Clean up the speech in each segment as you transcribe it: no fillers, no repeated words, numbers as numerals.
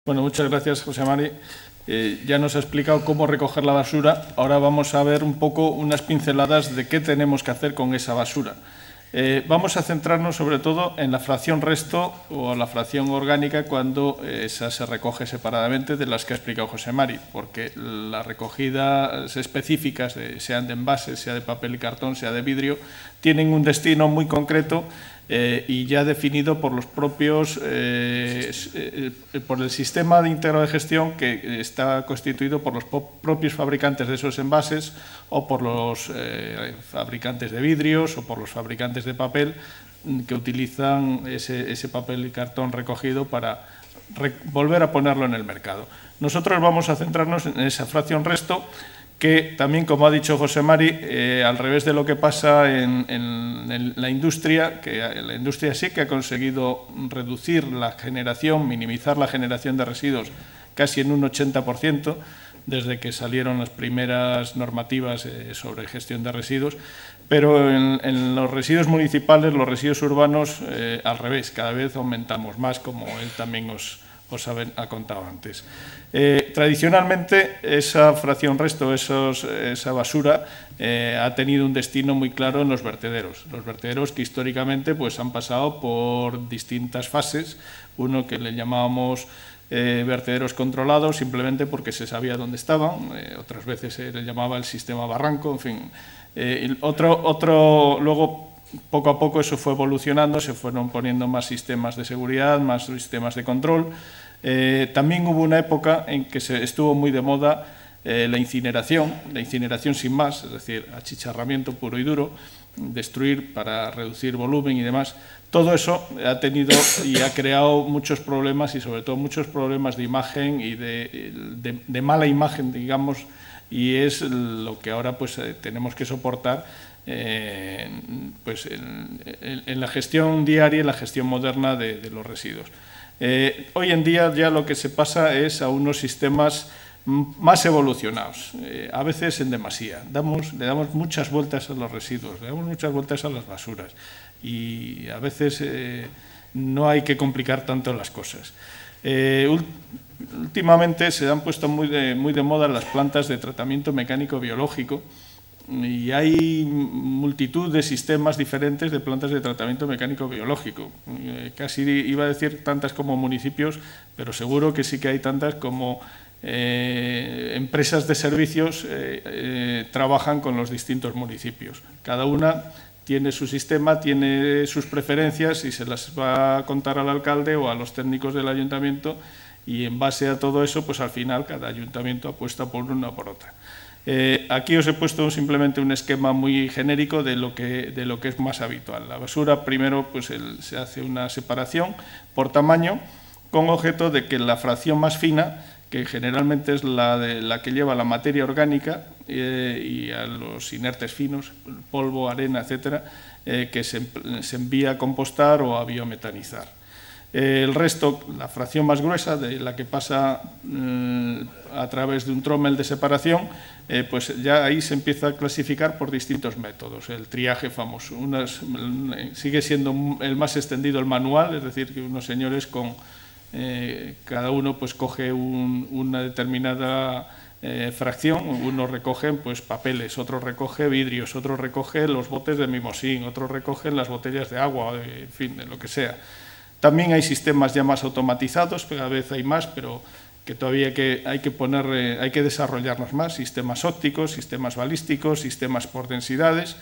Bueno, muchas gracias, José Mari. Ya nos ha explicado cómo recoger la basura. Ahora vamos a ver un poco unas pinceladas de qué tenemos que hacer con esa basura. Vamos a centrarnos sobre todo en la fracción resto o la fracción orgánica cuando esa se recoge separadamente de las que ha explicado José Mari, porque las recogidas específicas, sean de envases, sea de papel y cartón, sea de vidrio, tienen un destino muy concreto y ya definido por los propios, por el sistema de íntegro de gestión que está constituido por los propios fabricantes de esos envases o por los fabricantes de vidrios o por los fabricantes de papel que utilizan ese papel y cartón recogido para volver a ponerlo en el mercado. Nosotros vamos a centrarnos en esa fracción resto que también, como ha dicho José Mari, al revés de lo que pasa en la industria, que la industria sí que ha conseguido reducir la generación, minimizar la generación de residuos casi en un 80%, desde que salieron las primeras normativas sobre gestión de residuos, pero en los residuos municipales, los residuos urbanos, al revés, cada vez aumentamos más, como él también os ha contado antes. Tradicionalmente, esa fracción resto, esa basura, ha tenido un destino muy claro en los vertederos. Los vertederos que históricamente pues, han pasado por distintas fases. Uno que le llamábamos vertederos controlados, simplemente porque se sabía dónde estaban. Otras veces se le llamaba el sistema barranco, en fin. Luego, poco a poco eso fue evolucionando, se fueron poniendo más sistemas de seguridad, más sistemas de control. También hubo una época en que estuvo muy de moda la incineración sin más, es decir, achicharramiento puro y duro, destruir para reducir volumen y demás. Todo eso ha tenido y ha creado muchos problemas y sobre todo muchos problemas de imagen y de mala imagen, digamos, y es lo que ahora pues tenemos que soportar pues en la gestión diaria y la gestión moderna de los residuos. Hoy en día ya lo que se pasa es a unos sistemas más evolucionados, a veces en demasía. Le damos muchas vueltas a los residuos, le damos muchas vueltas a las basuras y a veces no hay que complicar tanto las cosas. Últimamente se han puesto muy de moda las plantas de tratamiento mecánico biológico y hay multitud de sistemas diferentes de plantas de tratamiento mecánico biológico. Casi iba a decir tantas como municipios, pero seguro que sí que hay tantas como empresas de servicios trabajan con los distintos municipios. Cada una tiene su sistema, tiene sus preferencias y se las va a contar al alcalde o a los técnicos del ayuntamiento y en base a todo eso, pues al final cada ayuntamiento apuesta por una o por otra. Aquí os he puesto simplemente un esquema muy genérico de lo que es más habitual. La basura, primero pues se hace una separación por tamaño con objeto de que la fracción más fina, que generalmente es la que lleva la materia orgánica y a los inertes finos, polvo, arena, etcétera, que se envía a compostar o a biometanizar. El resto, la fracción más gruesa, de la que pasa a través de un trommel de separación, pues ya ahí se empieza a clasificar por distintos métodos. El triaje famoso. Sigue siendo el más extendido el manual, es decir, que unos señores con cada uno pues coge una determinada fracción. Unos recogen pues papeles, otros recoge vidrios, otros recoge los botes de mimosín, otros recogen las botellas de agua, en fin, de lo que sea. También hay sistemas ya más automatizados, cada vez hay más, pero que todavía hay que desarrollarlos más, sistemas ópticos, sistemas balísticos, sistemas por densidades,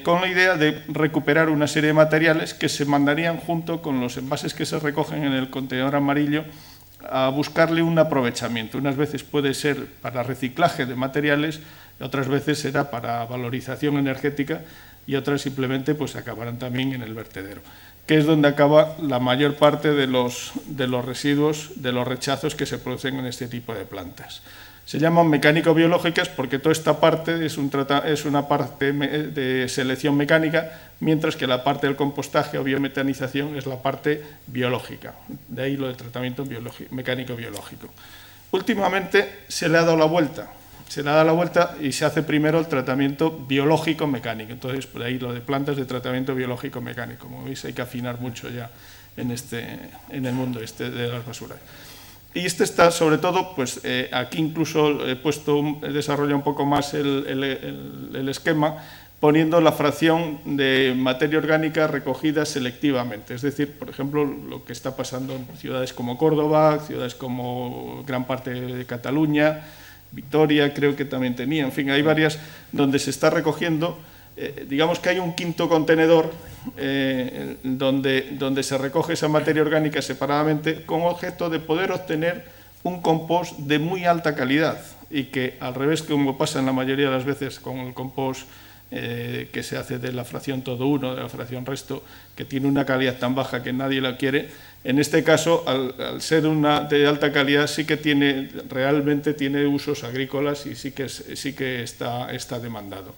con la idea de recuperar una serie de materiales que se mandarían junto con los envases que se recogen en el contenedor amarillo a buscarle un aprovechamiento. Unas veces puede ser para reciclaje de materiales, otras veces será para valorización energética y otras simplemente pues acabarán también en el vertedero, que es donde acaba la mayor parte de los residuos, de los rechazos que se producen en este tipo de plantas. Se llaman mecánico-biológicas porque toda esta parte es una parte de selección mecánica, mientras que la parte del compostaje o biometanización es la parte biológica. De ahí lo de tratamiento mecánico-biológico. Últimamente se le ha dado la vuelta. Se le da la vuelta y se hace primero el tratamiento biológico-mecánico. Entonces, por ahí lo de plantas de tratamiento biológico-mecánico. Como veis, hay que afinar mucho ya en el mundo de las basuras. Y este está, sobre todo, pues aquí incluso he desarrollado un poco más el esquema, poniendo la fracción de materia orgánica recogida selectivamente. Es decir, por ejemplo, lo que está pasando en ciudades como Córdoba, ciudades como gran parte de Cataluña, Vitoria creo que también tenía, en fin, hay varias donde se está recogiendo, digamos que hay un quinto contenedor donde se recoge esa materia orgánica separadamente con objeto de poder obtener un compost de muy alta calidad y que, al revés que como pasa en la mayoría de las veces con el compost que se hace de la fracción todo uno, de la fracción resto, que tiene una calidad tan baja que nadie la quiere, en este caso, al ser de alta calidad, sí que realmente tiene usos agrícolas y sí que está demandado.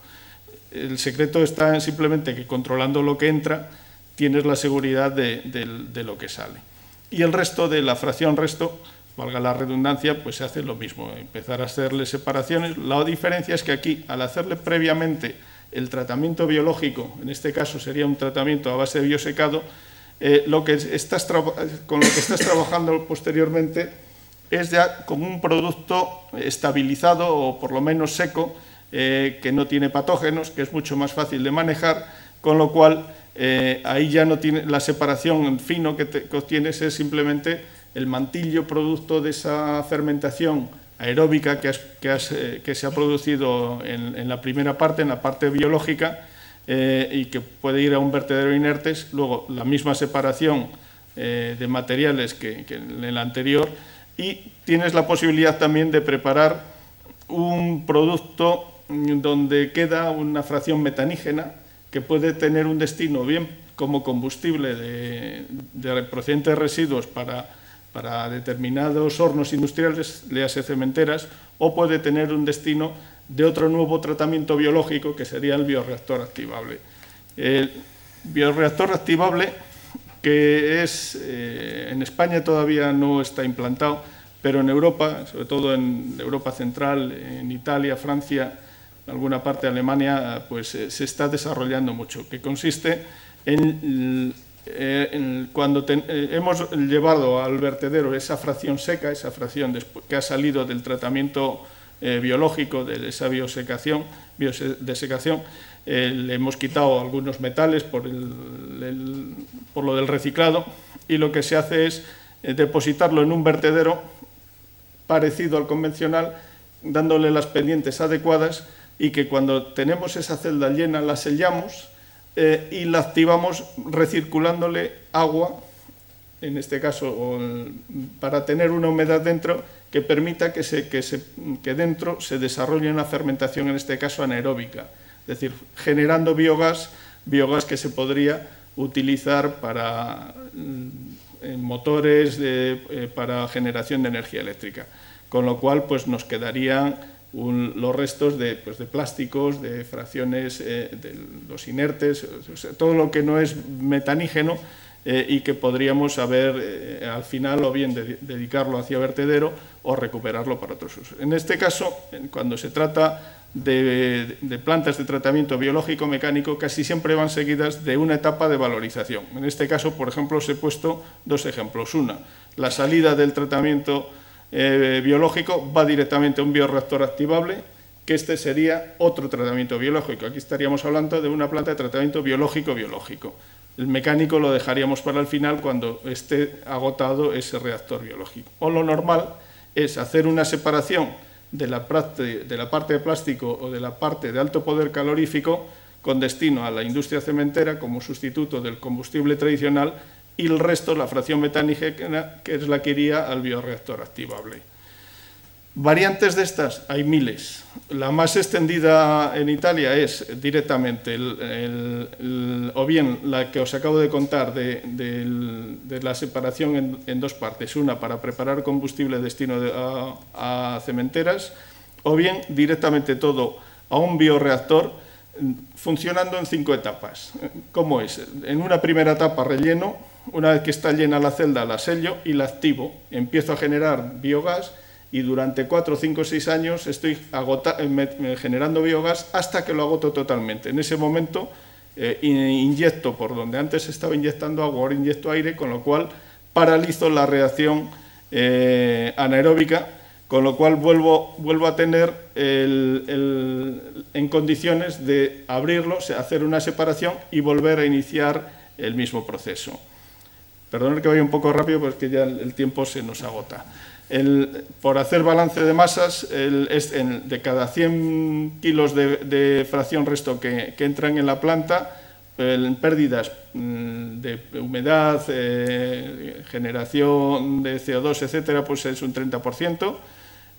El secreto está en simplemente que controlando lo que entra, tienes la seguridad de lo que sale. Y el resto de la fracción resto, valga la redundancia, pues se hace lo mismo, empezar a hacerle separaciones. La diferencia es que aquí, al hacerle previamente el tratamiento biológico, en este caso sería un tratamiento a base de biosecado, con lo que estás trabajando posteriormente es ya como un producto estabilizado o por lo menos seco, que no tiene patógenos, que es mucho más fácil de manejar, con lo cual ahí ya no tiene la separación fino que obtienes, es simplemente el mantillo producto de esa fermentación aeróbica que se ha producido en la primera parte, en la parte biológica, y que puede ir a un vertedero inertes, luego la misma separación de materiales que en el anterior, y tienes la posibilidad también de preparar un producto donde queda una fracción metanígena que puede tener un destino bien como combustible de procedentes de residuos para determinados hornos industriales, léase cementeras, o puede tener un destino de otro nuevo tratamiento biológico que sería el bioreactor activable. El bioreactor activable, que en España todavía no está implantado, pero en Europa, sobre todo en Europa Central, en Italia, Francia, alguna parte de Alemania, pues se está desarrollando mucho, que consiste en cuando hemos llevado al vertedero esa fracción seca, esa fracción que ha salido del tratamiento biológico, de esa biodesecación, le hemos quitado algunos metales por lo del reciclado, y lo que se hace es depositarlo en un vertedero parecido al convencional, dándole las pendientes adecuadas, y que cuando tenemos esa celda llena la sellamos y la activamos recirculándole agua, en este caso, para tener una humedad dentro que permita que dentro se desarrolle una fermentación, en este caso anaeróbica, es decir, generando biogás que se podría utilizar para motores para generación de energía eléctrica, con lo cual pues nos quedarían los restos de plásticos, de fracciones de los inertes, o sea, todo lo que no es metanígeno, y que podríamos haber al final o bien dedicarlo hacia vertedero o recuperarlo para otros usos. En este caso, cuando se trata de plantas de tratamiento biológico mecánico, casi siempre van seguidas de una etapa de valorización. En este caso, por ejemplo, os he puesto dos ejemplos. Una, la salida del tratamiento biológico va directamente a un bioreactor activable, que este sería otro tratamiento biológico. Aquí estaríamos hablando de una planta de tratamiento biológico. El mecánico lo dejaríamos para el final cuando esté agotado ese reactor biológico. O lo normal es hacer una separación de la parte de plástico o de la parte de alto poder calorífico con destino a la industria cementera como sustituto del combustible tradicional, y el resto, la fracción metánica, que es la que iría al bioreactor activable. Variantes de estas hay miles. La más extendida en Italia es directamente o bien la que os acabo de contar de la separación en dos partes, una para preparar combustible destino a cementeras, o bien directamente todo a un bioreactor, funcionando en 5 etapas. ¿Cómo es? En una primera etapa relleno, una vez que está llena la celda la sello y la activo, empiezo a generar biogás, y durante 4, 5, 6 años estoy generando biogás hasta que lo agoto totalmente. En ese momento inyecto por donde antes estaba inyectando agua, ahora inyecto aire, con lo cual paralizo la reacción anaeróbica, con lo cual vuelvo a tener en condiciones de abrirlo, hacer una separación y volver a iniciar el mismo proceso. Perdonad que vaya un poco rápido porque ya el tiempo se nos agota. Por hacer balance de masas, de cada 100 kilos de fracción resto que entran en la planta, en pérdidas de humedad, generación de CO2, etcétera, pues es un 30%,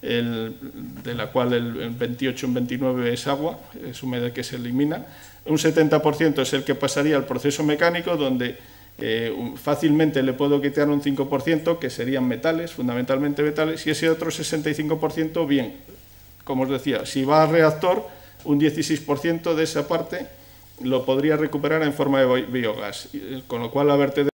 de la cual el 28, un 29 es agua, es humedad que se elimina. Un 70% es el que pasaría al proceso mecánico, donde fácilmente le puedo quitar un 5%, que serían metales, fundamentalmente metales, y ese otro 65%, bien, como os decía, si va al reactor, un 16% de esa parte lo podría recuperar en forma de biogás, con lo cual la vertedera